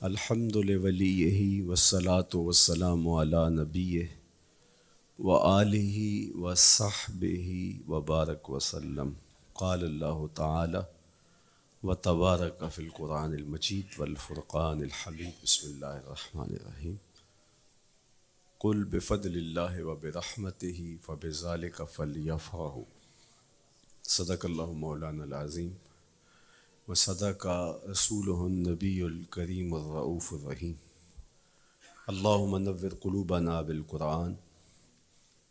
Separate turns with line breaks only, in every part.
الحمد لولیہ والصلاة والسلام علی نبیہ وآلہ وصحبہ وبارک وسلم۔ قال اللہ تعالی وتبارک فی القرآن المجید والفرقان الحمید۔ بسم اللہ الرحمن الرحیم۔ قل بفضل اللہ وبرحمتہ فبذلک فلیفرحوا۔ صدق اللہ مولانا العظیم وصدق رسولہ النبی الکریم الرؤوف الرحیم۔ اللہم نور قلوبنا بالقرآن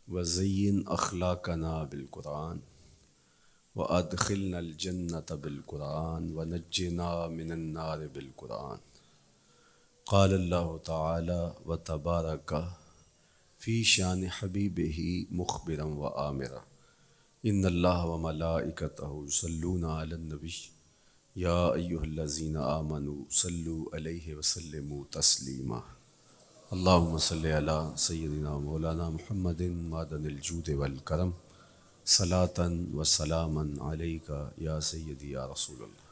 وزین اخلاقنا بالقرآن وادخلنا الجنة بالقرآن ونجنا من النار بالقرآن۔ قال اللہ تعالی وتبارک فی شان حبیبہ مخبرا وآمرا ان اللہ وملائکتہ یصلون علی النبی یا ایہا الذین آمنوا صلوا علیہ وسلموا تسلیما۔ اللہم صلی علی سیدنا مولانا محمد معدن الجود والکرم صلاۃ و سلاما علیک یا سیدی یا رسول اللہ۔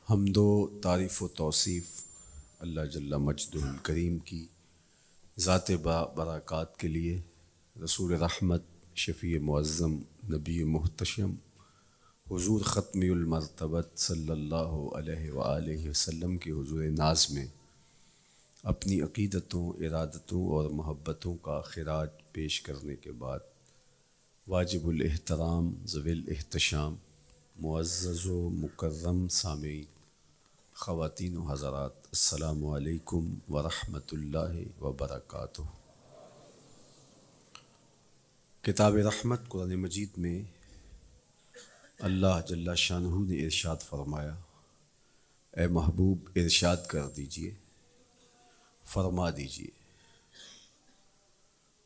حمد و تعریف و توصیف اللہ جل مجدہ الکریم کی ذات برکات کے لیے، رسول رحمت، شفیع معظم، نبی محتشم، حضور ختمی المرتبت صلی اللہ علیہ وآلہ وسلم کے حضور ناز میں اپنی عقیدتوں، ارادتوں اور محبتوں کا خراج پیش کرنے کے بعد، واجب الاحترام ذوی الاحتشام معزز و مکرم سامعین، خواتین و حضرات، السلام علیکم ورحمۃ اللہ وبرکاتہ۔ کتاب رحمت قرآن مجید میں اللہ جل شانہ نے ارشاد فرمایا، اے محبوب ارشاد کر دیجئے، فرما دیجئے،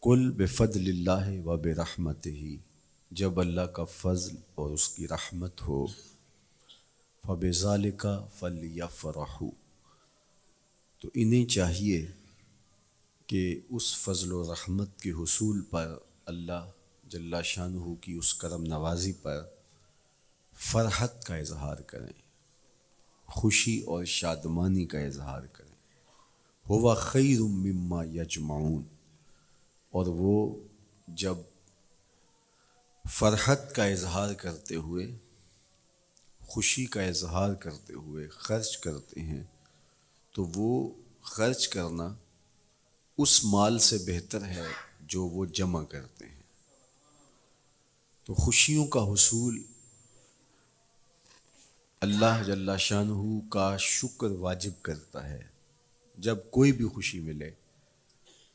قل بفضل اللہ و برحمتہ، جب اللہ کا فضل اور اس کی رحمت ہو، فبذالک فلیفرحوا، تو انہیں چاہیے کہ اس فضل و رحمت کے حصول پر، اللہ جل شانہ کی اس کرم نوازی پر فرحت کا اظہار کریں، خوشی اور شادمانی کا اظہار کریں۔ ہوا خیر مما یجمعون، اور وہ جب فرحت کا اظہار کرتے ہوئے، خوشی کا اظہار کرتے ہوئے خرچ کرتے ہیں، تو وہ خرچ کرنا اس مال سے بہتر ہے جو وہ جمع کرتے ہیں۔ تو خوشیوں کا حصول اللہ جل شانہ کا شکر واجب کرتا ہے۔ جب کوئی بھی خوشی ملے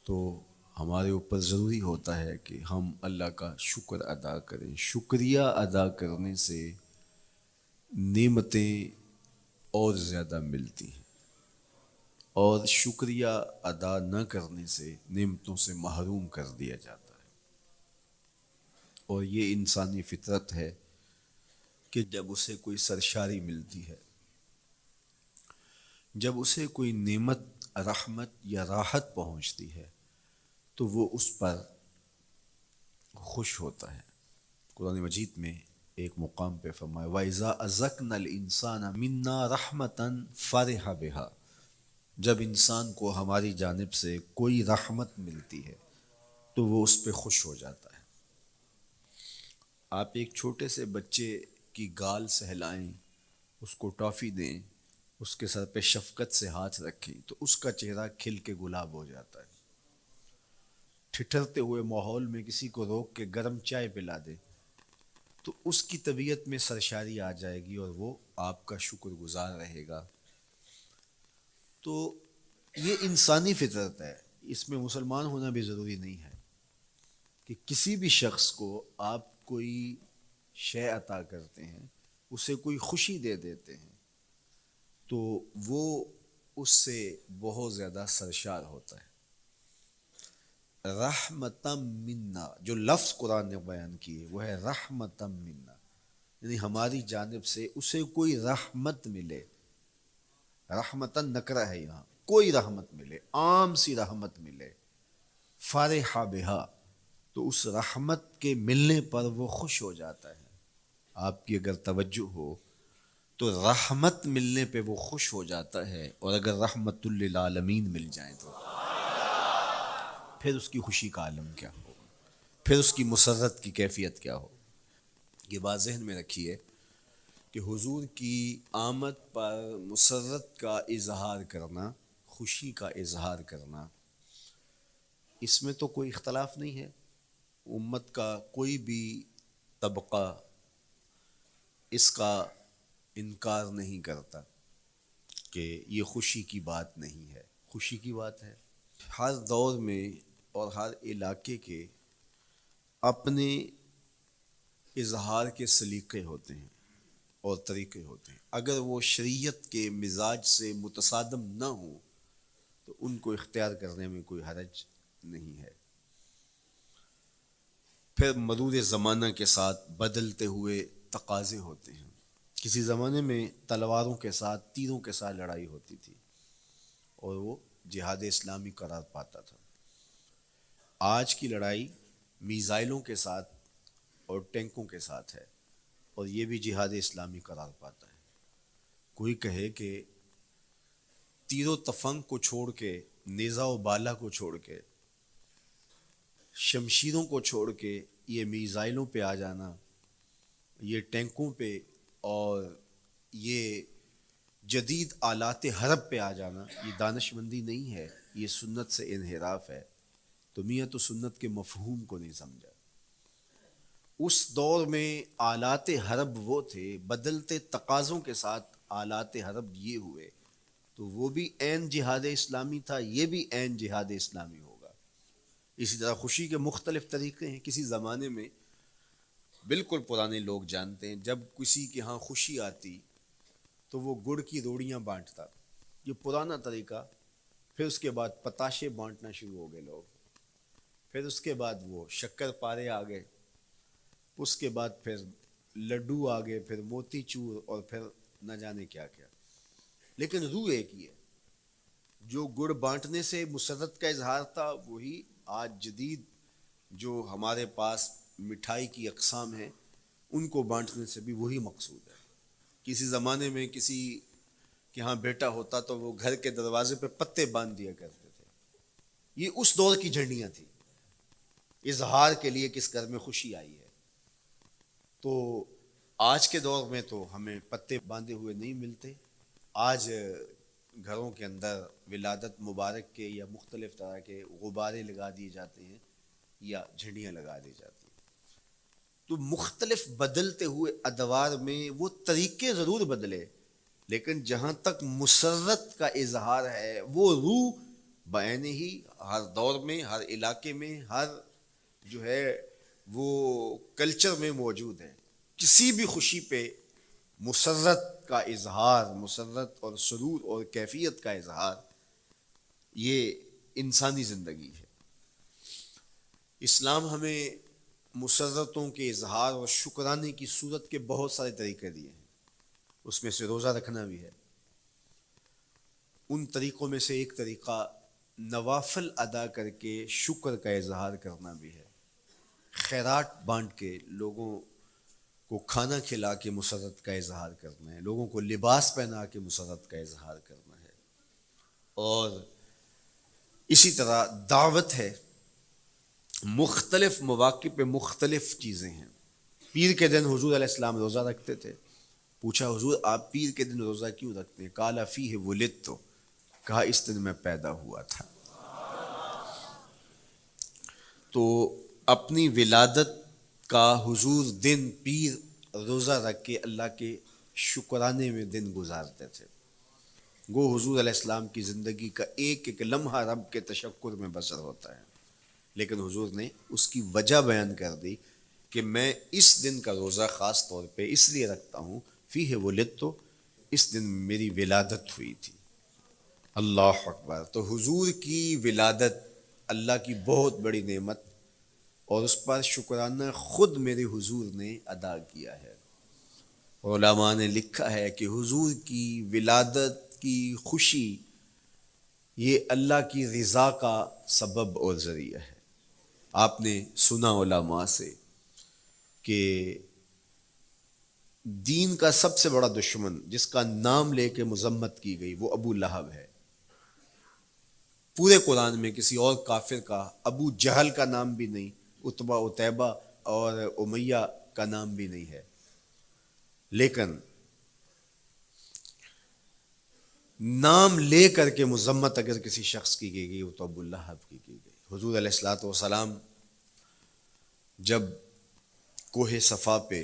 تو ہمارے اوپر ضروری ہوتا ہے کہ ہم اللہ کا شکر ادا کریں۔ شکریہ ادا کرنے سے نعمتیں اور زیادہ ملتی ہیں، اور شکریہ ادا نہ کرنے سے نعمتوں سے محروم کر دیا جاتا ہے۔ اور یہ انسانی فطرت ہے کہ جب اسے کوئی سرشاری ملتی ہے، جب اسے کوئی نعمت، رحمت یا راحت پہنچتی ہے، تو وہ اس پر خوش ہوتا ہے۔ قرآن مجید میں ایک مقام پہ فرمایا وَإِذَا أَذَقْنَا الْإِنسَانَ مِنَّا رَحْمَةً فَرِحَ بِهَا، جب انسان کو ہماری جانب سے کوئی رحمت ملتی ہے تو وہ اس پہ خوش ہو جاتا ہے۔ آپ ایک چھوٹے سے بچے کی گال سہلائیں، اس کو ٹافی دیں، اس کے سر پہ شفقت سے ہاتھ رکھیں تو اس کا چہرہ کھل کے گلاب ہو جاتا ہے۔ ٹھٹھرتے ہوئے ماحول میں کسی کو روک کے گرم چائے پلا دے تو اس کی طبیعت میں سرشاری آ جائے گی اور وہ آپ کا شکر گزار رہے گا۔ تو یہ انسانی فطرت ہے، اس میں مسلمان ہونا بھی ضروری نہیں ہے کہ کسی بھی شخص کو آپ کوئی شے عطا کرتے ہیں، اسے کوئی خوشی دے دیتے ہیں، تو وہ اس سے بہت زیادہ سرشار ہوتا ہے۔ رحمتم منا، جو لفظ قرآن نے بیان کیے وہ ہے رحمتم منا، یعنی ہماری جانب سے اسے کوئی رحمت ملے۔ رحمتن نکرہ ہے یہاں، کوئی رحمت ملے، عام سی رحمت ملے، فرح بہا، تو اس رحمت کے ملنے پر وہ خوش ہو جاتا ہے۔ آپ کی اگر توجہ ہو تو رحمت ملنے پہ وہ خوش ہو جاتا ہے، اور اگر رحمت للعالمین مل جائیں تو پھر اس کی خوشی کا عالم کیا ہو، پھر اس کی مسرت کی کیفیت کیا ہو۔ یہ بات ذہن میں رکھیے کہ حضور کی آمد پر مسرت کا اظہار کرنا، خوشی کا اظہار کرنا، اس میں تو کوئی اختلاف نہیں ہے، امت کا کوئی بھی طبقہ اس کا انکار نہیں کرتا کہ یہ خوشی کی بات نہیں ہے، خوشی کی بات ہے۔ ہر دور میں اور ہر علاقے کے اپنے اظہار کے سلیقے ہوتے ہیں اور طریقے ہوتے ہیں، اگر وہ شریعت کے مزاج سے متصادم نہ ہوں تو ان کو اختیار کرنے میں کوئی حرج نہیں ہے۔ پھر مرور زمانہ کے ساتھ بدلتے ہوئے تقاضے ہوتے ہیں۔ کسی زمانے میں تلواروں کے ساتھ، تیروں کے ساتھ لڑائی ہوتی تھی اور وہ جہاد اسلامی قرار پاتا تھا۔ آج کی لڑائی میزائلوں کے ساتھ اور ٹینکوں کے ساتھ ہے اور یہ بھی جہاد اسلامی قرار پاتا ہے۔ کوئی کہے کہ تیر و تفنگ کو چھوڑ کے، نیزہ و بالا کو چھوڑ کے، شمشیروں کو چھوڑ کے یہ میزائلوں پہ آ جانا، یہ ٹینکوں پہ اور یہ جدید آلات حرب پہ آ جانا، یہ دانش مندی نہیں ہے، یہ سنت سے انحراف ہے، تو میاں تو سنت کے مفہوم کو نہیں سمجھا۔ اس دور میں آلات حرب وہ تھے، بدلتے تقاضوں کے ساتھ آلات حرب یہ ہوئے، تو وہ بھی عین جہاد اسلامی تھا، یہ بھی عین جہاد اسلامی ہوگا۔ اسی طرح خوشی کے مختلف طریقے ہیں۔ کسی زمانے میں بالکل پرانے لوگ جانتے ہیں، جب کسی کے ہاں خوشی آتی تو وہ گڑ کی روڑیاں بانٹتا، یہ پرانا طریقہ۔ پھر اس کے بعد پتاشے بانٹنا شروع ہو گئے لوگ، پھر اس کے بعد وہ شکر پارے آ گئے، اس کے بعد پھر لڈو آ گئے، پھر موتی چور، اور پھر نہ جانے کیا کیا۔ لیکن روح ایک ہی ہے۔ جو گڑ بانٹنے سے مسرت کا اظہار تھا، وہی آج جدید جو ہمارے پاس مٹھائی کی اقسام ہیں، ان کو بانٹنے سے بھی وہی مقصود ہے۔ کسی زمانے میں کسی کہ ہاں بیٹا ہوتا تو وہ گھر کے دروازے پہ پتے باندھ دیا کرتے تھے، یہ اس دور کی جھنڈیاں تھیں، اظہار کے لیے کس گھر میں خوشی آئی ہے۔ تو آج کے دور میں تو ہمیں پتے باندھے ہوئے نہیں ملتے، آج گھروں کے اندر ولادت مبارک کے یا مختلف طرح کے غبارے لگا دیے جاتے ہیں یا جھنڈیاں لگا دی جاتی ہیں۔ تو مختلف بدلتے ہوئے ادوار میں وہ طریقے ضرور بدلے، لیکن جہاں تک مسرت کا اظہار ہے، وہ روح بعین ہی ہر دور میں، ہر علاقے میں، ہر جو ہے وہ کلچر میں موجود ہے۔ کسی بھی خوشی پہ مسرت کا اظہار، مسرت اور سرور اور کیفیت کا اظہار، یہ انسانی زندگی ہے۔ اسلام ہمیں مسرتوں کے اظہار اور شکرانے کی صورت کے بہت سارے طریقے دیے ہیں، اس میں سے روزہ رکھنا بھی ہے۔ ان طریقوں میں سے ایک طریقہ نوافل ادا کر کے شکر کا اظہار کرنا بھی ہے، خیرات بانٹ کے لوگوں کو کھانا کھلا کے مسرت کا اظہار کرنا ہے، لوگوں کو لباس پہنا کے مسرت کا اظہار کرنا ہے، اور اسی طرح دعوت ہے۔ مختلف مواقع پہ مختلف چیزیں ہیں۔ پیر کے دن حضور علیہ السلام روزہ رکھتے تھے، پوچھا حضور آپ پیر کے دن روزہ کیوں رکھتے ہیں؟ قال فیہ ولدت، کہا اس دن میں پیدا ہوا تھا۔ تو اپنی ولادت کا حضور دن پیر روزہ رکھ کے اللہ کے شکرانے میں دن گزارتے تھے۔ گو حضور علیہ السلام کی زندگی کا ایک ایک لمحہ رب کے تشکر میں بسر ہوتا ہے، لیکن حضور نے اس کی وجہ بیان کر دی کہ میں اس دن کا روزہ خاص طور پہ اس لیے رکھتا ہوں، فیہ ولدت، اس دن میری ولادت ہوئی تھی۔ اللہ اکبر۔ تو حضور کی ولادت اللہ کی بہت بڑی نعمت، اور اس پر شکرانہ خود میرے حضور نے ادا کیا ہے۔ علماء نے لکھا ہے کہ حضور کی ولادت کی خوشی یہ اللہ کی رضا کا سبب اور ذریعہ ہے۔ آپ نے سنا علماء سے کہ دین کا سب سے بڑا دشمن جس کا نام لے کے مذمت کی گئی وہ ابو لہب ہے۔ پورے قرآن میں کسی اور کافر کا ابو جہل کا نام بھی نہیں، عتبہ عتیبہ اور امیہ کا نام بھی نہیں ہے، لیکن نام لے کر کے مذمت اگر کسی شخص کی گئی وہ تو ابو لہب کی گئی۔ حضور علیہ الصلوۃ والسلام جب کوہ صفا پہ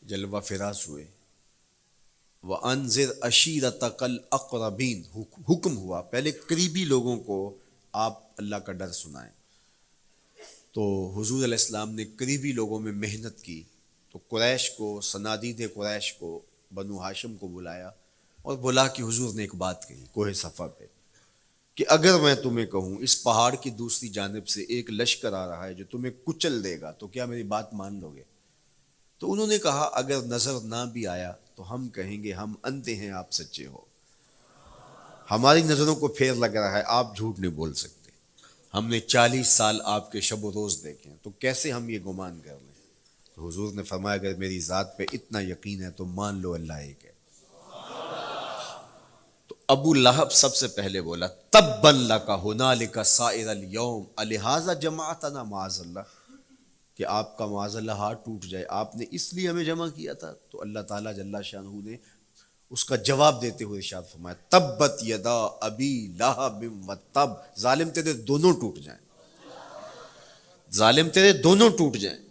جلوہ فراز ہوئے، وَأَنذِرْ عَشِيرَتَكَ الْأَقْرَبِينَ، حکم ہوا پہلے قریبی لوگوں کو آپ اللہ کا ڈر سنائیں، تو حضور علیہ السلام نے قریبی لوگوں میں محنت کی، تو قریش کو، صنادید قریش کو، بنو ہاشم کو بلایا اور بلا کہ حضور نے ایک بات کہی کوہ صفا پہ کہ اگر میں تمہیں کہوں اس پہاڑ کی دوسری جانب سے ایک لشکر آ رہا ہے جو تمہیں کچل دے گا تو کیا میری بات مان لو گے؟ تو انہوں نے کہا اگر نظر نہ بھی آیا تو ہم کہیں گے ہم اندھے ہیں، آپ سچے ہو، ہماری نظروں کو پھیر لگ رہا ہے، آپ جھوٹ نہیں بول سکتے، ہم نے 40 سال آپ کے شب و روز دیکھے ہیں، تو کیسے ہم یہ گمان کر لیں؟ تو حضور نے فرمایا اگر میری ذات پہ اتنا یقین ہے تو مان لو اللہ ایک ہے۔ تو ابو لہب سب سے پہلے بولا تبا لک ھنالک سائر الیوم الہذا جمعتنا، معاذ اللہ، کہ آپ کا معاذ اللہ ہاتھ ٹوٹ جائے، آپ نے اس لیے ہمیں جمع کیا تھا؟ تو اللہ تعالیٰ جل شانہ نے اس کا جواب دیتے ہوئے ارشاد فرمایا تبت یدا ابی لہب وتب، ظالم تیرے دونوں ٹوٹ جائیں، ظالم تیرے دونوں ٹوٹ جائیں۔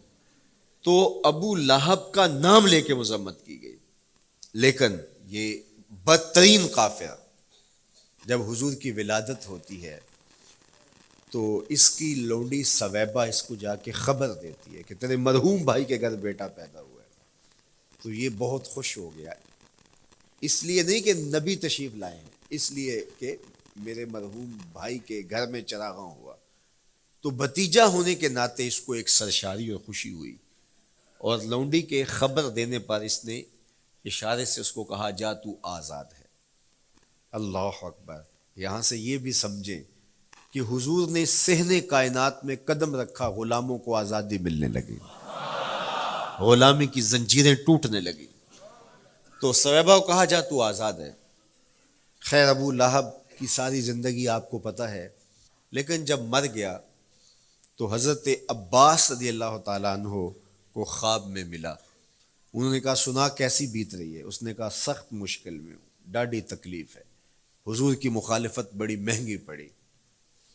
تو ابو لہب کا نام لے کے مذمت کی گئی، لیکن یہ بدترین کافر جب حضور کی ولادت ہوتی ہے تو اس کی لونڈی سویبہ اس کو جا کے خبر دیتی ہے کہ تیرے مرحوم بھائی کے گھر بیٹا پیدا ہوا ہے، تو یہ بہت خوش ہو گیا، اس لیے نہیں کہ نبی تشریف لائے ہیں، اس لیے کہ میرے مرحوم بھائی کے گھر میں چراغاں ہوا، تو بھتیجا ہونے کے ناطے اس کو ایک سرشاری اور خوشی ہوئی، اور لونڈی کے خبر دینے پر اس نے اشارے سے اس کو کہا جا تو آزاد ہے۔ اللہ اکبر! یہاں سے یہ بھی سمجھیں کہ حضور نے صحن کائنات میں قدم رکھا، غلاموں کو آزادی ملنے لگی، غلامی کی زنجیریں ٹوٹنے لگی، تو سویبہ کو کہا جا تو آزاد ہے۔ خیر ابو لہب کی ساری زندگی آپ کو پتہ ہے، لیکن جب مر گیا تو حضرت عباس رضی اللہ تعالیٰ عنہ کو خواب میں ملا، انہوں نے کہا سنا کیسی بیت رہی ہے؟ اس نے کہا سخت مشکل میں ہوں، ڈاڑھی تکلیف ہے، حضور کی مخالفت بڑی مہنگی پڑی،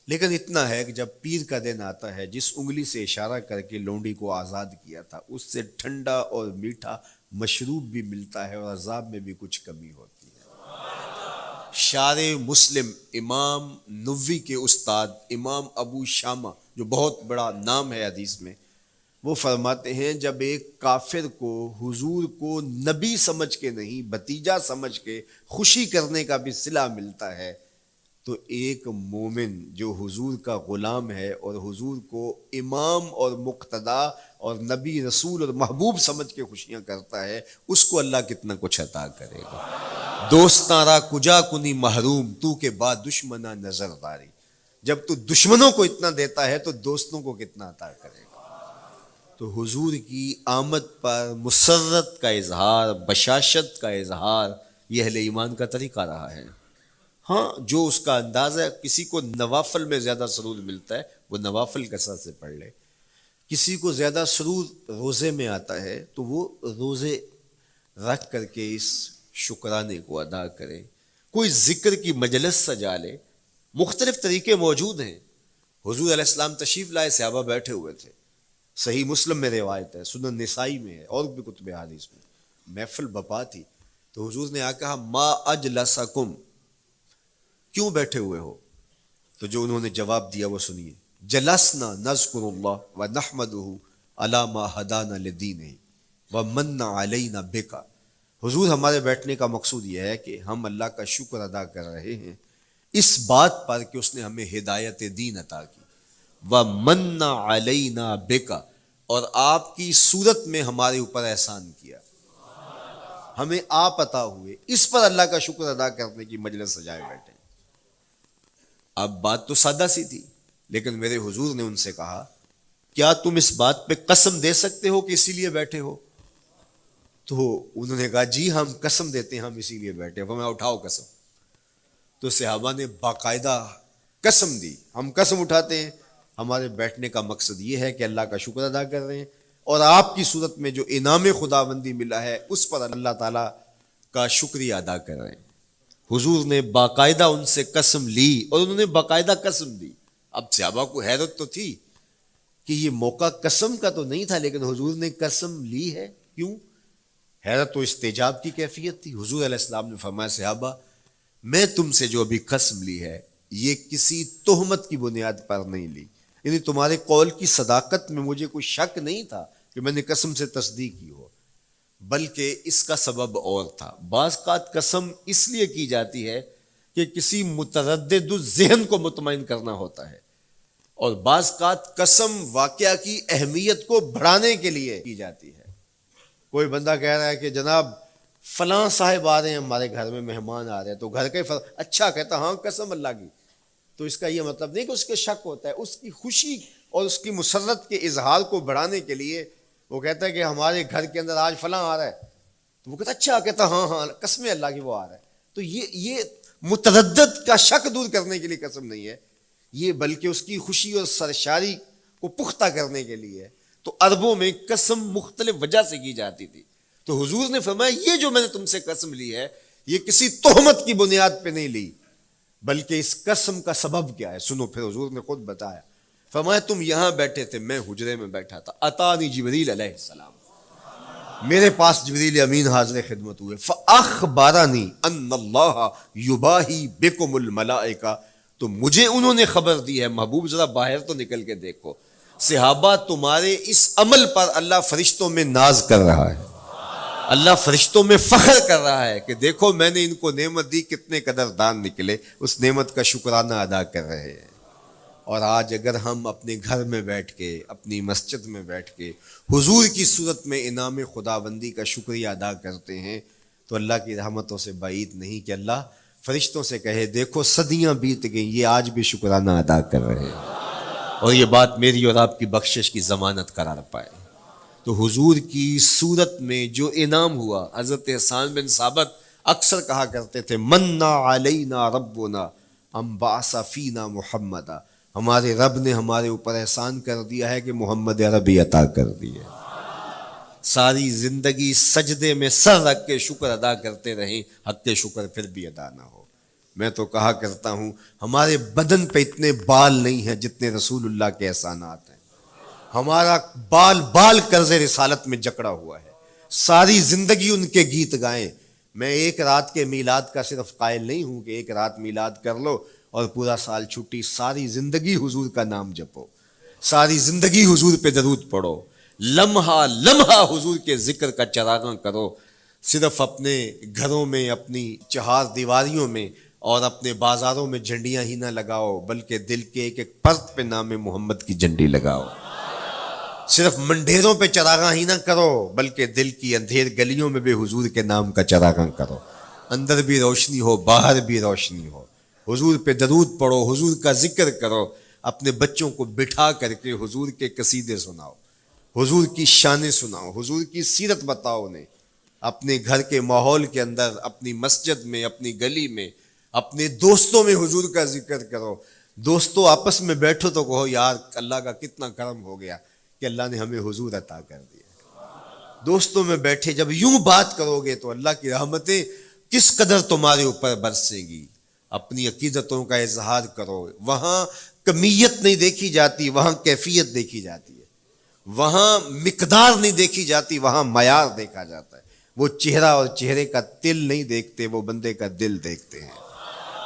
لیکن اتنا ہے کہ جب پیر کا دن آتا ہے جس انگلی سے اشارہ کر کے لونڈی کو آزاد کیا تھا اس سے ٹھنڈا اور میٹھا مشروب بھی ملتا ہے اور عذاب میں بھی کچھ کمی ہوتی ہے۔ شارع مسلم امام نووی کے استاد امام ابو شامہ جو بہت بڑا نام ہے حدیث میں، وہ فرماتے ہیں جب ایک کافر کو حضور کو نبی سمجھ کے نہیں بھتیجا سمجھ کے خوشی کرنے کا بھی صلہ ملتا ہے، تو ایک مومن جو حضور کا غلام ہے اور حضور کو امام اور مقتدا اور نبی رسول اور محبوب سمجھ کے خوشیاں کرتا ہے، اس کو اللہ کتنا کچھ عطا کرے گا۔ دوستاں را کجا کنی محروم، تو کے بعد دشمناں نظر داری، جب تو دشمنوں کو اتنا دیتا ہے تو دوستوں کو کتنا عطا کرے گا۔ تو حضور کی آمد پر مسرت کا اظہار، بشاشت کا اظہار، یہ اہل ایمان کا طریقہ رہا ہے۔ ہاں جو اس کا انداز ہے، کسی کو نوافل میں زیادہ سرور ملتا ہے وہ نوافل کثرت سے پڑھ لے، کسی کو زیادہ سرور روزے میں آتا ہے تو وہ روزے رکھ کر کے اس شکرانے کو ادا کرے، کوئی ذکر کی مجلس سجا لے، مختلف طریقے موجود ہیں۔ حضور علیہ السلام تشریف لائے، صحابہ بیٹھے ہوئے تھے، صحیح مسلم میں روایت ہے، سنن نسائی میں ہے اور بھی کتب حدیث میں، محفل بپا تھی، تو حضور نے آ کہا ما اجلسکم، کیوں بیٹھے ہوئے ہو؟ تو جو انہوں نے جواب دیا وہ سنیے، جلسنا نذکر اللہ ونحمدہ علی ما ہدانا لدینہ ومن علینا بکا، حضور ہمارے بیٹھنے کا مقصود یہ ہے کہ ہم اللہ کا شکر ادا کر رہے ہیں اس بات پر کہ اس نے ہمیں ہدایت دین عطا کی، ومن علینا بکا، اور آپ کی صورت میں ہمارے اوپر احسان کیا، ہمیں آپ عطا ہوئے، اس پر اللہ کا شکر ادا کرنے کی مجلس سجائے بیٹھے۔ اب بات تو سادہ سی تھی، لیکن میرے حضور نے ان سے کہا کیا تم اس بات پہ قسم دے سکتے ہو کہ اسی لیے بیٹھے ہو؟ تو انہوں نے کہا جی ہم قسم دیتے ہیں ہم اسی لیے بیٹھے. فرمایا اٹھاؤ قسم. تو صحابہ نے باقاعدہ قسم دی, ہم قسم اٹھاتے ہیں ہمارے بیٹھنے کا مقصد یہ ہے کہ اللہ کا شکر ادا کر رہے ہیں اور آپ کی صورت میں جو انعام خداوندی ملا ہے اس پر اللہ تعالیٰ کا شکریہ ادا کر رہے ہیں. حضور نے باقاعدہ ان سے قسم لی اور انہوں نے باقاعدہ قسم دی. اب صحابہ کو حیرت تو تھی کہ یہ موقع قسم کا تو نہیں تھا, لیکن حضور نے قسم لی ہے, کیوں؟ حیرت و استجاب کی کیفیت تھی. حضور علیہ السلام نے فرمایا صحابہ میں تم سے جو ابھی قسم لی ہے یہ کسی تہمت کی بنیاد پر نہیں لی, یعنی تمہارے قول کی صداقت میں مجھے کوئی شک نہیں تھا کہ میں نے قسم سے تصدیق کی ہو, بلکہ اس کا سبب اور تھا. بعض اوقات قسم اس لیے کی جاتی ہے کہ کسی متردد ذہن کو مطمئن کرنا ہوتا ہے, اور بعض اوقات قسم واقعہ کی اہمیت کو بڑھانے کے لیے کی جاتی ہے. کوئی بندہ کہہ رہا ہے کہ جناب فلاں صاحب آ رہے ہیں ہمارے گھر میں, مہمان آ رہے ہیں, تو گھر کے اچھا کہتا ہاں قسم اللہ کی, تو اس کا یہ مطلب نہیں کہ اس کے شک ہوتا ہے, اس کی خوشی اور اس کی مسرت کے اظہار کو بڑھانے کے لیے وہ کہتا ہے کہ ہمارے گھر کے اندر آج فلاں آ رہا ہے, تو وہ کہتا اچھا کہتا ہاں ہاں قسم اللہ کی وہ آ رہا ہے. تو یہ متردد کا شک دور کرنے کے لیے قسم نہیں ہے, یہ بلکہ اس کی خوشی اور سرشاری کو پختہ کرنے کے لیے ہے. تو عربوں میں قسم مختلف وجہ سے کی جاتی تھی. تو حضور نے فرمایا یہ جو میں نے تم سے قسم لی ہے یہ کسی تہمت کی بنیاد پہ نہیں لی, بلکہ اس قسم کا سبب کیا ہے سنو. پھر حضور نے خود بتایا, فرمایا تم یہاں بیٹھے تھے, میں حجرے میں بیٹھا تھا, اتانی جبریل علیہ السلام, میرے پاس جبریل امین حاضر خدمت ہوئے, فاخبرنی ان اللہ یباہی بکم الملائکہ, تو مجھے انہوں نے خبر دی ہے, محبوب ذرا باہر تو نکل کے دیکھو, صحابہ تمہارے اس عمل پر اللہ فرشتوں میں ناز کر رہا ہے, اللہ فرشتوں میں فخر کر رہا ہے کہ دیکھو میں نے ان کو نعمت دی, کتنے قدردان نکلے, اس نعمت کا شکرانہ ادا کر رہے ہیں. اور آج اگر ہم اپنے گھر میں بیٹھ کے, اپنی مسجد میں بیٹھ کے حضور کی صورت میں انعام خداوندی کا شکریہ ادا کرتے ہیں تو اللہ کی رحمتوں سے بعید نہیں کہ اللہ فرشتوں سے کہے دیکھو صدیاں بیت گئیں یہ آج بھی شکرانہ ادا کر رہے ہیں, اور یہ بات میری اور آپ کی بخشش کی ضمانت قرار پائے. تو حضور کی صورت میں جو انعام ہوا, حضرت حسان بن ثابت اکثر کہا کرتے تھے منّا علینا ربنا ام بعث فینا محمدا, ہمارے رب نے ہمارے اوپر احسان کر دیا ہے کہ محمد عربی عطا کر دیے. ساری زندگی سجدے میں سر رکھ کے شکر ادا کرتے رہیں, حق کے شکر پھر بھی ادا نہ ہو. میں تو کہا کرتا ہوں ہمارے بدن پہ اتنے بال نہیں ہیں جتنے رسول اللہ کے احسانات ہیں. ہمارا بال بال قرض رسالت میں جکڑا ہوا ہے, ساری زندگی ان کے گیت گائیں. میں ایک رات کے میلاد کا صرف قائل نہیں ہوں کہ ایک رات میلاد کر لو اور پورا سال چھٹی, ساری زندگی حضور کا نام جپو, ساری زندگی حضور پہ درود پڑھو, لمحہ لمحہ حضور کے ذکر کا چراغاں کرو. صرف اپنے گھروں میں, اپنی چہار دیواریوں میں اور اپنے بازاروں میں جھنڈیاں ہی نہ لگاؤ, بلکہ دل کے ایک ایک پرت پہ نام محمد کی جھنڈی لگاؤ. صرف منڈیروں پہ چراغاں ہی نہ کرو, بلکہ دل کی اندھیر گلیوں میں بھی حضور کے نام کا چراغاں کرو, اندر بھی روشنی ہو باہر بھی روشنی ہو. حضور پہ درود پڑھو, حضور کا ذکر کرو, اپنے بچوں کو بٹھا کر کے حضور کے قصیدے سناؤ, حضور کی شانیں سناؤ, حضور کی سیرت بتاؤ انہیں. اپنے گھر کے ماحول کے اندر, اپنی مسجد میں, اپنی گلی میں, اپنے دوستوں میں حضور کا ذکر کرو. دوستوں آپس میں بیٹھو تو کہو یار اللہ کا کتنا کرم ہو گیا کہ اللہ نے ہمیں حضور عطا کر دیا. دوستوں میں بیٹھے جب یوں بات کرو گے تو اللہ کی رحمتیں کس قدر تمہارے اوپر برسیں گی. اپنی عقیدتوں کا اظہار کرو, وہاں کمیت نہیں دیکھی جاتی, وہاں کیفیت دیکھی جاتی ہے, وہاں مقدار نہیں دیکھی جاتی, وہاں معیار دیکھا جاتا ہے. وہ چہرہ اور چہرے کا تل نہیں دیکھتے, وہ بندے کا دل دیکھتے ہیں.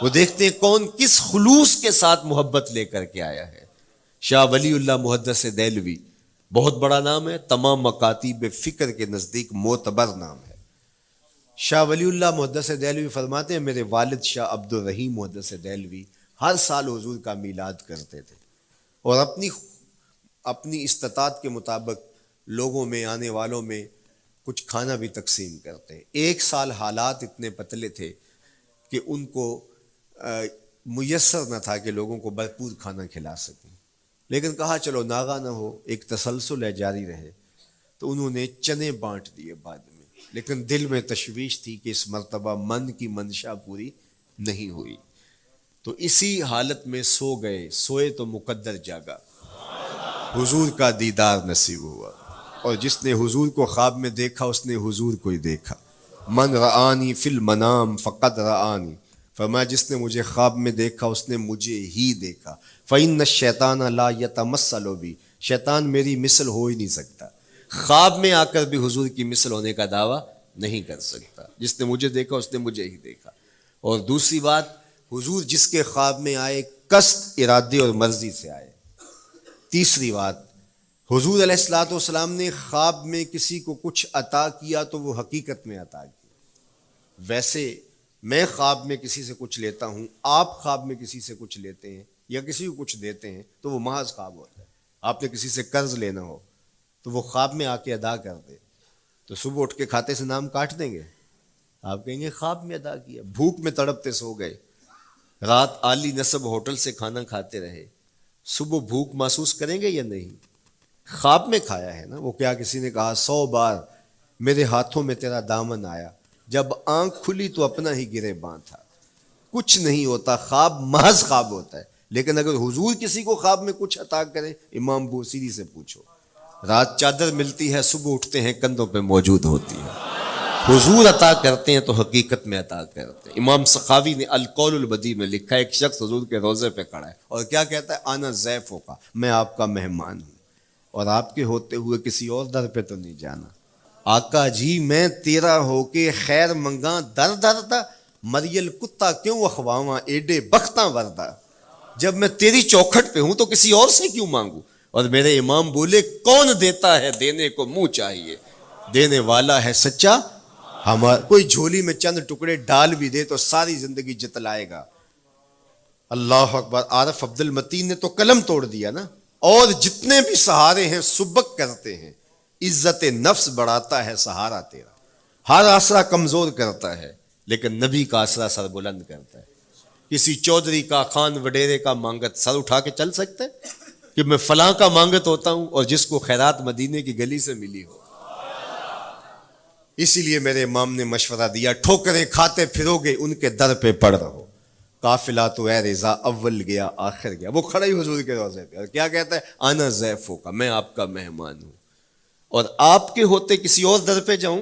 وہ دیکھتے ہیں کون کس خلوص کے ساتھ محبت لے کر کے آیا ہے. شاہ ولی اللہ محدث دہلوی بہت بڑا نام ہے, تمام مکاتیب فکر کے نزدیک معتبر نام ہے. شاہ ولی اللہ محدث دہلوی فرماتے ہیں میرے والد شاہ عبد الرحیم محدث دہلوی ہر سال حضور کا میلاد کرتے تھے, اور اپنی استطاعت کے مطابق لوگوں میں, آنے والوں میں کچھ کھانا بھی تقسیم کرتے. ایک سال حالات اتنے پتلے تھے کہ ان کو میسر نہ تھا کہ لوگوں کو بھرپور کھانا کھلا سکیں, لیکن کہا چلو ناغہ نہ ہو, ایک تسلسل ہے جاری رہے, تو انہوں نے چنے بانٹ دیے بعد میں لیکن دل میں تشویش تھی کہ اس مرتبہ من کی منشا پوری نہیں ہوئی، تو اسی حالت میں سو گئے، سوئے تو مقدر جاگا، حضور کا دیدار نصیب ہوا، اور جس نے حضور کو خواب میں دیکھا اس نے حضور کو ہی دیکھا۔ من رآنی فی المنام فقد رآنی، فرمایا جس نے مجھے خواب میں دیکھا اس نے مجھے ہی دیکھا۔ فإن الشیطان لا یتمثل بی، شیطان میری مثل ہو ہی نہیں سکتا، خواب میں آ کر بھی حضور کی مثل ہونے کا دعویٰ نہیں کر سکتا، جس نے مجھے دیکھا اس نے مجھے ہی دیکھا۔ اور دوسری بات، حضور جس کے خواب میں آئے قصد، ارادے اور مرضی سے آئے۔ تیسری بات، حضور علیہ الصلوۃ والسلام نے خواب میں کسی کو کچھ عطا کیا تو وہ حقیقت میں عطا کیا۔ ویسے میں خواب میں کسی سے کچھ لیتا ہوں، آپ خواب میں کسی سے کچھ لیتے ہیں یا کسی کو کچھ دیتے ہیں تو وہ محض خواب ہوتا ہے۔ آپ نے کسی سے قرض لینا ہو تو وہ خواب میں آ کے ادا کر دے تو صبح اٹھ کے کھاتے سے نام کاٹ دیں گے؟ آپ کہیں گے خواب میں ادا کیا، بھوک میں تڑپتے سو گئے، رات عالی نسب ہوٹل سے کھانا کھاتے رہے، صبح بھوک محسوس کریں گے یا نہیں؟ خواب میں کھایا ہے نا۔ وہ کیا کسی نے کہا 100 بار میرے ہاتھوں میں تیرا دامن آیا، جب آنکھ کھلی تو اپنا ہی گرے باں تھا۔ کچھ نہیں ہوتا، خواب محض خواب ہوتا ہے۔ لیکن اگر حضور کسی کو خواب میں کچھ عطا کرے، امام بوصیری سے پوچھو، رات چادر ملتی ہے، صبح اٹھتے ہیں کندھوں پہ موجود ہوتی ہے۔ حضور عطا کرتے ہیں تو حقیقت میں عطا کرتے ہیں۔ امام سخاوی نے القول البدیع میں لکھا ہے، ایک شخص حضور کے روضے پہ کھڑا ہے اور کیا کہتا ہے؟ آنا ضیفوں کا، میں آپ کا مہمان ہوں اور آپ کے ہوتے ہوئے کسی اور در پہ تو نہیں جانا۔ آقا جی میں تیرا ہو کے خیر منگاں در در دا، مریل کتا کیوں اخواواں ایڈے بختاں وردا، جب میں تیری چوکھٹ پہ ہوں تو کسی اور سے کیوں مانگوں؟ اور میرے امام بولے کون دیتا ہے دینے کو منہ چاہیے، دینے والا ہے سچا ہمارا۔ کوئی جھولی میں چند ٹکڑے ڈال بھی دے تو ساری زندگی جتلائے گا۔ اللہ اکبر۔ عارف عبد المتین نے تو قلم توڑ دیا نا۔ اور جتنے بھی سہارے ہیں سبک کرتے ہیں، عزت نفس بڑھاتا ہے سہارا تیرا، ہر آسرا کمزور کرتا ہے لیکن نبی کا آسرا سر بلند کرتا ہے۔ کسی چودھری کا، خان وڈیرے کا مانگت سر اٹھا کے چل سکتے کہ میں فلاں کا مانگت ہوتا ہوں اور جس کو خیرات مدینے کی گلی سے ملی ہو؟ اسی لیے میرے امام نے مشورہ دیا، ٹھوکریں کھاتے پھرو گے ان کے در پہ پڑ رہو، قافلہ تو اے رضا اول گیا آخر گیا۔ وہ کھڑا ہی حضور کے روضے پہ اور کیا کہتا ہے؟ آنا ضیفوں کا، میں آپ کا مہمان ہوں اور آپ کے ہوتے کسی اور در پہ جاؤں؟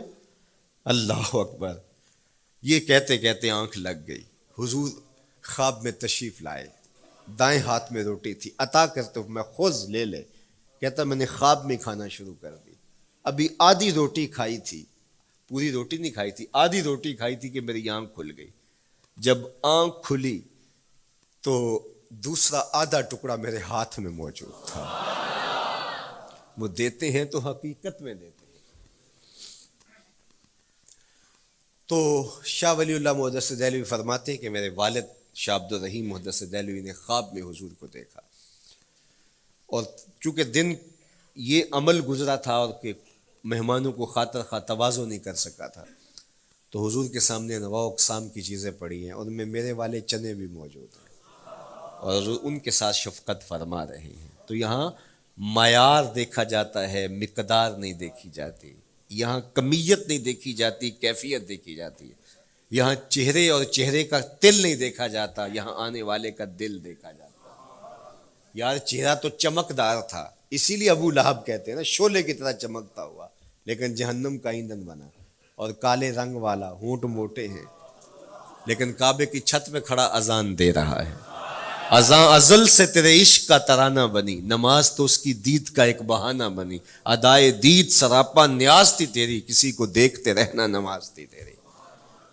اللہ اکبر۔ یہ کہتے کہتے آنکھ لگ گئی۔ حضور خواب میں تشریف لائے، دائیں ہاتھ میں روٹی تھی، عطا کرتے ہوئے میں خذ لے لے، کہتا میں نے خواب میں کھانا شروع کر دی، ابھی آدھی روٹی کھائی تھی، پوری روٹی نہیں کھائی تھی، آدھی روٹی کھائی تھی کہ میری آنکھ کھل گئی۔ جب آنکھ کھلی تو دوسرا آدھا ٹکڑا میرے ہاتھ میں موجود تھا۔ وہ دیتے ہیں تو حقیقت میں دیتے ہیں۔ تو شاہ ولی اللہ محدث دہلوی فرماتے ہیں کہ میرے والد شاہ عبد الرحیم محدث دہلوی نے خواب میں حضور کو دیکھا، اور چونکہ دن یہ عمل گزرا تھا اور کہ مہمانوں کو خاطر خواہ تواضع نہیں کر سکا تھا، تو حضور کے سامنے انواع اقسام کی چیزیں پڑی ہیں، ان میں میرے والے چنے بھی موجود ہیں اور ان کے ساتھ شفقت فرما رہے ہیں۔ تو یہاں معیار دیکھا جاتا ہے، مقدار نہیں دیکھی جاتی، یہاں کمیت نہیں دیکھی جاتی، کیفیت دیکھی جاتی ہے۔ یہاں چہرے اور چہرے کا تل نہیں دیکھا جاتا، یہاں آنے والے کا دل دیکھا جاتا ہے۔ یار چہرہ تو چمکدار تھا، اسی لیے ابو لہب کہتے ہیں نا شعلے کی طرح چمکتا ہوا، لیکن جہنم کا ایندھن بنا، اور کالے رنگ والا، ہونٹ موٹے ہیں، لیکن کعبے کی چھت میں کھڑا اذان دے رہا ہے۔ اذان ازل سے تیرے عشق کا ترانہ بنی، نماز تو اس کی دید کا ایک بہانہ بنی، ادائے دید سراپا نیاز تھی تیری، کسی کو دیکھتے رہنا نماز تھی تیری۔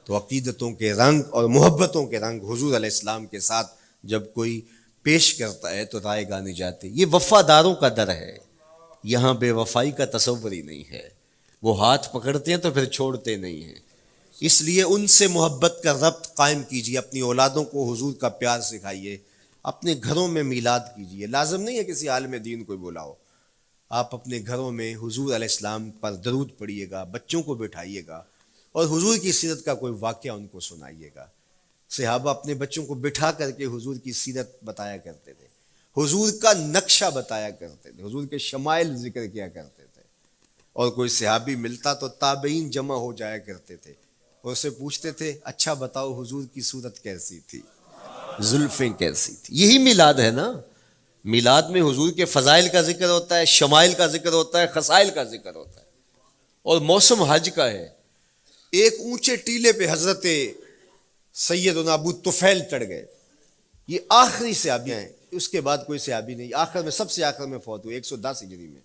تو عقیدتوں کے رنگ اور محبتوں کے رنگ حضور علیہ السلام کے ساتھ جب کوئی پیش کرتا ہے تو رائے گانی جاتی۔ یہ وفاداروں کا در ہے، یہاں بے وفائی کا تصور ہی نہیں ہے۔ وہ ہاتھ پکڑتے ہیں تو پھر چھوڑتے نہیں ہیں، اس لیے ان سے محبت کا ربط قائم کیجیے، اپنی اولادوں کو حضور کا پیار سکھائیے، اپنے گھروں میں میلاد کیجیے۔ لازم نہیں ہے کسی عالم دین کو بلاؤ، آپ اپنے گھروں میں حضور علیہ السلام پر درود پڑھیے گا، بچوں کو بٹھائیے گا اور حضور کی سیرت کا کوئی واقعہ ان کو سنائیے گا۔ صحابہ اپنے بچوں کو بٹھا کر کے حضور کی سیرت بتایا کرتے تھے، حضور کا نقشہ بتایا کرتے تھے، حضور کے شمائل ذکر کیا کرتے تھے،
اور کوئی صحابی ملتا تو تابعین جمع ہو جایا کرتے تھے اور اسے پوچھتے تھے اچھا بتاؤ حضور کی صورت کیسی تھی، زلفیں کیسی تھی. یہی میلاد ہے نا. میلاد میں حضور کے فضائل کا ذکر ہوتا ہے، شمائل کا ذکر ہوتا ہے، خصائل کا ذکر ہوتا ہے. اور موسم حج کا ہے. ایک اونچے ٹیلے پہ حضرت سیدنا ابو طفیل چڑھ گئے. یہ آخری صحابی ہیں، اس کے بعد کوئی صحابی نہیں. آخر میں سب سے آخر میں فوت ہوئے 110 ہجری میں.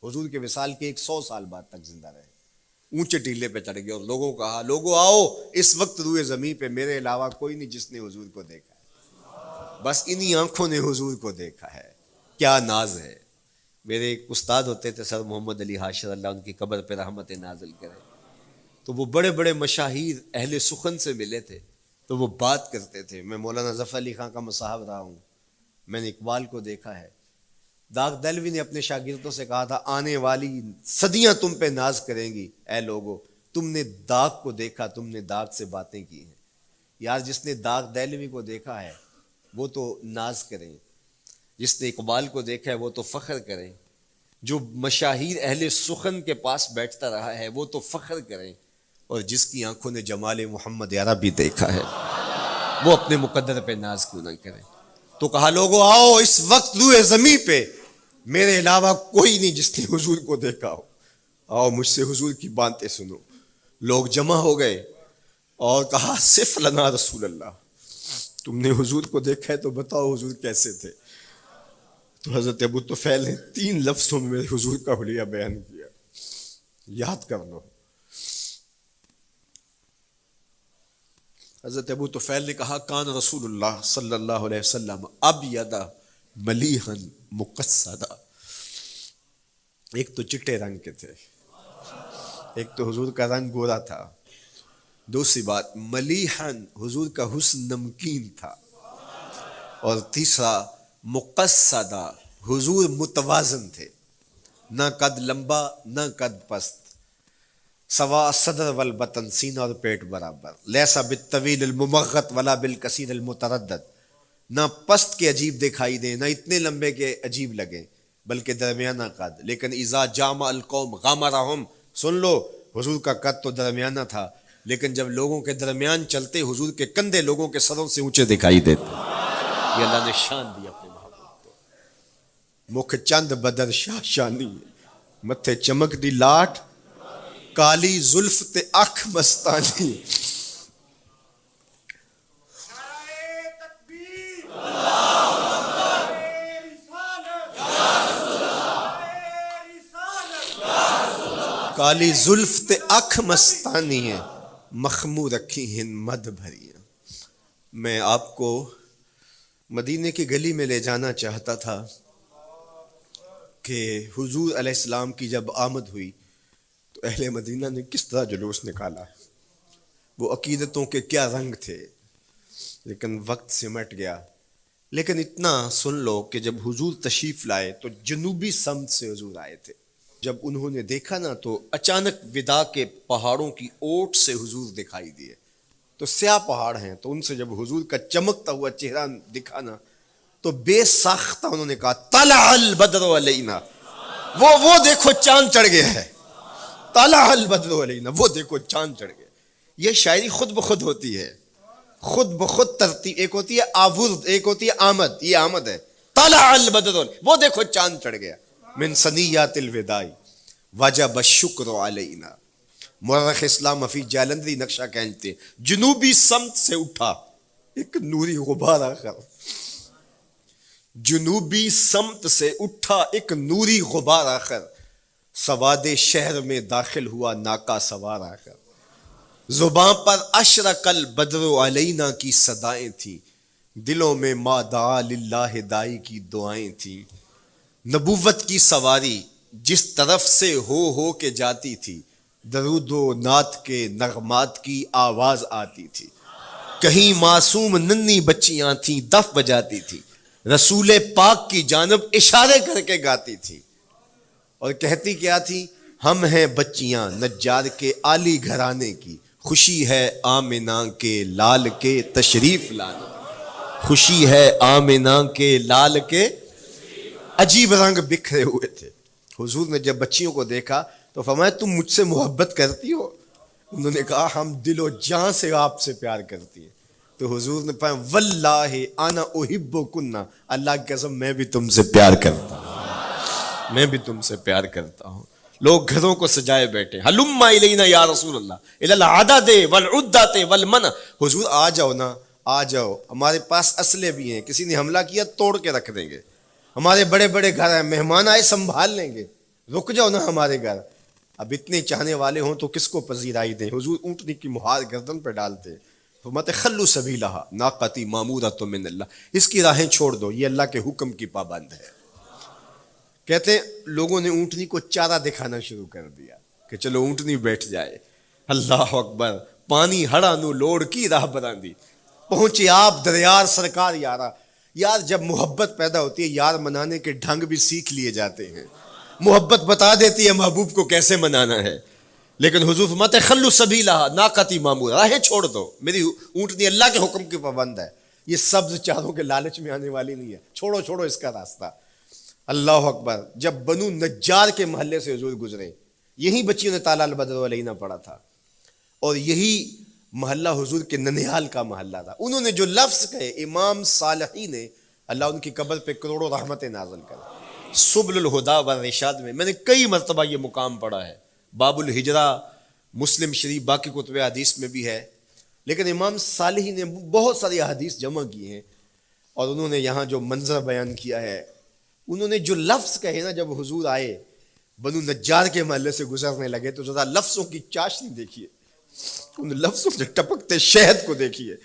حضور کے وصال کے 100 سال بعد تک زندہ رہے. اونچے ٹیلے پہ چڑھ گئے اور لوگوں کو کہا لوگوں آؤ، اس وقت روئے زمین پہ میرے علاوہ کوئی نہیں جس نے حضور کو دیکھا ہے. بس انہی آنکھوں نے حضور کو دیکھا ہے. کیا ناز ہے. میرے ایک استاد ہوتے تھے سر محمد علی حاشر، اللہ ان کی قبر پہ رحمت نازل کرے. تو وہ بڑے بڑے مشاہیر اہل سخن سے ملے تھے تو وہ بات کرتے تھے. میں مولانا ظفر علی خان کا مصاحب رہا ہوں، میں نے اقبال کو دیکھا ہے. داغ دہلوی نے اپنے شاگردوں سے کہا تھا آنے والی صدیاں تم پہ ناز کریں گی اے لوگو، تم نے داغ کو دیکھا، تم نے داغ سے باتیں کی ہیں. یار جس نے داغ دہلوی کو دیکھا ہے وہ تو ناز کریں، جس نے اقبال کو دیکھا ہے وہ تو فخر کریں، جو مشاہیر اہل سخن کے پاس بیٹھتا رہا ہے وہ تو فخر کریں، اور جس کی آنکھوں نے جمال محمد عربی دیکھا ہے وہ اپنے مقدر پہ ناز کیوں نہ کریں. تو کہا لوگوں آؤ، اس وقت روئے زمین پہ میرے علاوہ کوئی نہیں جس نے حضور کو دیکھا ہو، آؤ مجھ سے حضور کی باتیں سنو. لوگ جمع ہو گئے اور کہا صف لنا رسول اللہ، تم نے حضور کو دیکھا ہے تو بتاؤ حضور کیسے تھے. تو حضرت ابو طفیل نے 3 لفظوں میں میرے حضور کا حلیہ بیان کیا، یاد کر لو. حضرت ابو طفیل نے کہا کان رسول اللہ صلی اللہ علیہ وسلم ابیض ملیحا مقصدا. ایک تو چٹے رنگ کے تھے، ایک تو حضور کا رنگ گورا تھا. دوسری بات ملیحا، حضور کا حسن نمکین تھا. اور تیسرا مقصدا، حضور متوازن تھے، نہ قد لمبا نہ قد پست، سوا صدر والبطن، سینہ اور پیٹ برابر. لیسا بالطویل الممغط ولا بالکثیر المتردد، نہ پست کے عجیب دکھائی دیں نہ اتنے لمبے کے عجیب لگیں بلکہ درمیانہ قد. لیکن اذا جامع القوم غامرہم، سن لو حضور کا قد تو درمیانہ تھا لیکن جب لوگوں کے درمیان چلتے حضور کے کندھے لوگوں کے سروں سے اونچے دکھائی دیتے. یہ اللہ نے شان دی اپنے محبوب کو. مکھ چند بدر شاہ شانی، متھے چمک دی لاٹ، کالی زلف تے اکھ مستانی. کالی زلف تے اکھ مستانی ہیں، مخمور رکھی ہیں مد بھریاں. میں آپ کو مدینے کی گلی میں لے جانا چاہتا تھا کہ حضور علیہ السلام کی جب آمد ہوئی تو اہل مدینہ نے کس طرح جلوس نکالا، وہ عقیدتوں کے کیا رنگ تھے. لیکن وقت سمٹ گیا. لیکن اتنا سن لو کہ جب حضور تشریف لائے تو جنوبی سمت سے حضور آئے تھے. جب انہوں نے دیکھا نا تو اچانک ودا کے پہاڑوں کی اوٹ سے حضور دکھائی دیے. تو سیاہ پہاڑ ہیں تو ان سے جب حضور کا چمکتا ہوا چہرہ دکھا نا تو بے ساختہ انہوں نے کہا طلع البدر علینا، وہ دیکھو چاند چڑھ گیا ہے. طلع البدر علینا، وہ دیکھو چاند چڑھ گیا. یہ شاعری خود بخود ہوتی ہے، خود بخود ترتیب. ایک ہوتی ہے آورد، ایک ہوتی ہے آمد. یہ آمد ہے. طلع البدر، وہ دیکھو چاند چڑھ گیا. من ثنیات الوداع وجب الشکر علینا. مورخ اسلام حفیظ جالندری نقشہ کھینچتے ہیں جنوبی سمت سے اٹھا ایک نوری غبار آخر. جنوبی سمت سے اٹھا ایک نوری غبار آخر، سواد شہر میں داخل ہوا ناکا سوار آخر. زباں پر اشرق البدر علینا کی صدائیں تھیں، دلوں میں ما دعا للہ دائی کی دعائیں تھیں. نبوت کی سواری جس طرف سے ہو کے جاتی تھی، درود و نعت کے نغمات کی آواز آتی تھی. کہیں معصوم ننھی بچیاں تھیں دف بجاتی تھی، رسول پاک کی جانب اشارے کر کے گاتی تھی اور کہتی کیا تھی، ہم ہیں بچیاں نجار کے عالی گھرانے کی، خوشی ہے آمنہ کے لال کے تشریف لانے. خوشی ہے آمنہ کے لال کے. عجیب رنگ بکھرے ہوئے تھے. حضور نے جب بچیوں کو دیکھا تو فرمایا تم مجھ سے محبت کرتی ہو؟ انہوں نے کہا ہم دل و جان سے آپ سے پیار کرتی ہیں. تو حضور نے فرمایا واللہ انا احبکن، اللہ کی قسم میں بھی تم سے پیار کرتا ہوں، میں بھی تم سے پیار کرتا ہوں. لوگ گھروں کو سجائے بیٹھے، ہلم الینا یا رسول اللہ الی العدد والعدۃ والمنع، حضور آ جاؤ نا، آ جاؤ، ہمارے پاس اسلحے بھی ہیں، کسی نے حملہ کیا توڑ کے رکھ دیں گے، ہمارے بڑے بڑے گھر ہیں، مہمان آئے سنبھال لیں گے، رک جاؤ نا ہمارے گھر. اب اتنے چاہنے والے ہوں تو کس کو پذیرائی دیں؟ حضور اونٹنی کی مہار گردن پہ ڈالتے، فرماتے خلو سبیلہا ناقتی مامورۃ من اللہ، اس کی راہیں چھوڑ دو، یہ اللہ کے حکم کی پابند ہے. کہتے ہیں لوگوں نے اونٹنی کو چارہ دکھانا شروع کر دیا کہ چلو اونٹنی بیٹھ جائے. اللہ اکبر، پانی ہڑا نو لوڑ کی راہ براندی، پہنچے آپ دریار سرکار یارا. یار جب محبت پیدا ہوتی ہے یار منانے کے ڈھنگ بھی سیکھ لیے جاتے ہیں، محبت بتا دیتی ہے محبوب کو کیسے منانا ہے. لیکن حضور فرماتے خلو سبیلہا ناقتی مامور، راہیں چھوڑ دو، میری اونٹنی اللہ کے حکم کی پابند ہے، یہ سبز چاروں کے لالچ میں آنے والی نہیں ہے، چھوڑو چھوڑو اس کا راستہ. اللہ اکبر، جب بنو نجار کے محلے سے حضور گزرے، یہی بچیوں نے تالا البدر علینا پڑھا تھا، اور یہی محلہ حضور کے ننیال کا محلہ تھا. انہوں نے جو لفظ کہے، امام صالحی نے، اللہ ان کی قبر پہ کروڑوں رحمتیں نازل کرے. سبل الہدا والرشاد میں نے کئی مرتبہ یہ مقام پڑھا ہے، باب الہجرہ مسلم شریف باقی کتب حدیث میں بھی ہے، لیکن امام صالحی نے بہت ساری احادیث جمع کی ہیں، اور انہوں نے یہاں جو منظر بیان کیا ہے، انہوں نے جو لفظ کہے نا، جب حضور آئے بنو نجار کے محلے سے گزرنے لگے تو ذرا لفظوں کی چاشنی دیکھیے، ان لفظوں سے ٹپکتے شہد کو دیکھیے.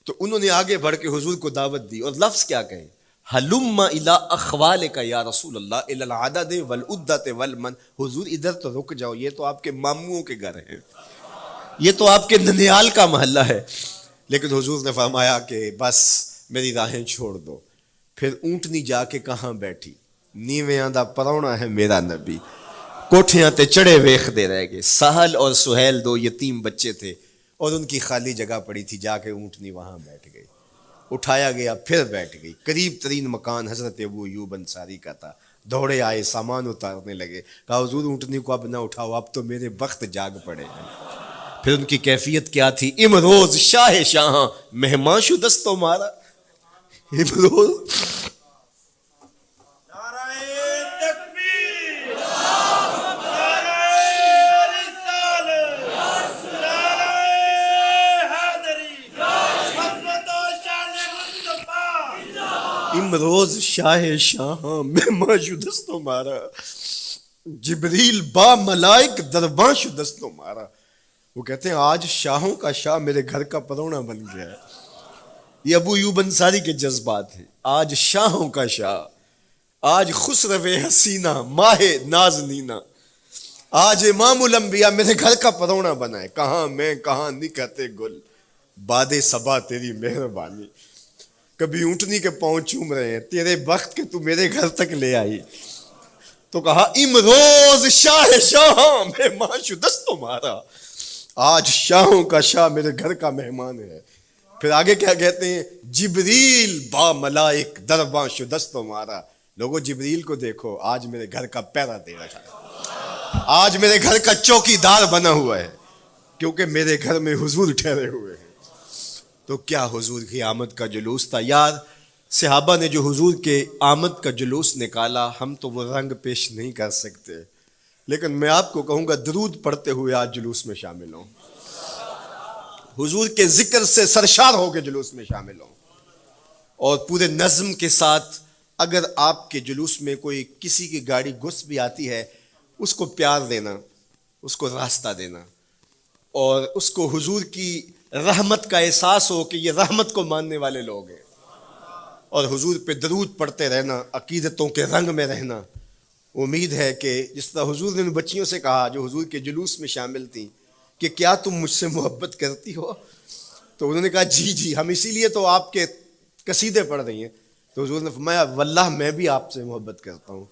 تو انہوں نے آگے بڑھ کے حضور کو دعوت دی، اور لفظ کیا کہے، ہلم الی اخوالک یا رسول اللہ الی العدد والعدۃ والمن، حضور ادھر تو رک جاؤ، یہ تو آپ کے ماموں کے گھر ہیں، یہ تو آپ کے ننیال کا محلہ ہے. لیکن حضور نے فرمایا کہ بس میری راہیں چھوڑ دو. پھر اونٹنی جا کے کہاں بیٹھی، نیویاں دا پرونا ہے میرا نبی، کوٹھیاں تے چڑھے ویخ دے رہ گئے. سہل اور سہیل دو یتیم بچے تھے، اور ان کی خالی جگہ پڑی تھی، جا کے اونٹنی وہاں بیٹھ گئی. اٹھایا گیا پھر بیٹھ گئی. قریب ترین مکان حضرت ابو ایوب انصاری کا تھا. دوڑے آئے، سامان اتارنے لگے، کہا حضور اونٹنی کو اب نہ اٹھاؤ، اب تو میرے بخت جاگ پڑے ہیں. پھر ان کی کیفیت کیا تھی، امروز شاہ شاہاں مہمان شدست و مارا. امروز امروز شاہ شاہاں مہمان شدست و مارا، جبریل با ملائک درباں شدست و مارا. وہ کہتے ہیں آج شاہوں کا شاہ میرے گھر کا پرونا بن گیا ہے. یہ ابو ایوب انصاری کے جذبات ہیں. آج شاہوں کا شاہ، آج خسرو حسینہ ماہ نازنینہ، آج امام الانبیاء میرے گھر کا پرونا بنا ہے. کہاں میں کہاں نکہتے گل، باد صبا تیری مہربانی. کبھی اونٹنی کے پاؤں چوم رہے ہیں، تیرے بخت کے تو میرے گھر تک لے آئی. تو کہا امروز شاہ شاہاں مہمان شدست و مارا، آج شاہوں کا شاہ میرے گھر کا مہمان ہے. پھر آگے کیا کہتے ہیں، جبریل با ملائک درباں شدست و مارا. لوگوں جبریل کو دیکھو، آج میرے گھر کا پہرا دے رکھا ہے، آج میرے گھر کا چوکی دار بنا ہوا ہے، کیونکہ میرے گھر میں حضور ٹھہرے ہوئے ہیں. تو کیا حضور کی آمد کا جلوس تھا یار. صحابہ نے جو حضور کے آمد کا جلوس نکالا، ہم تو وہ رنگ پیش نہیں کر سکتے، لیکن میں آپ کو کہوں گا درود پڑھتے ہوئے آج جلوس میں شامل ہوں، حضور کے ذکر سے سرشار ہو کے جلوس میں شامل ہوں، اور پورے نظم کے ساتھ. اگر آپ کے جلوس میں کوئی کسی کی گاڑی گھس بھی آتی ہے، اس کو پیار دینا، اس کو راستہ دینا، اور اس کو حضور کی رحمت کا احساس ہو کہ یہ رحمت کو ماننے والے لوگ ہیں، اور حضور پہ درود پڑھتے رہنا، عقیدتوں کے رنگ میں رہنا. امید ہے کہ جس طرح حضور نے ان بچیوں سے کہا جو حضور کے جلوس میں شامل تھیں کہ کیا تم مجھ سے محبت کرتی ہو، تو انہوں نے کہا جی جی، ہم اسی لیے تو آپ کے قصیدے پڑھ رہی ہیں. تو حضور نے فرمایا واللہ میں بھی آپ سے محبت کرتا ہوں.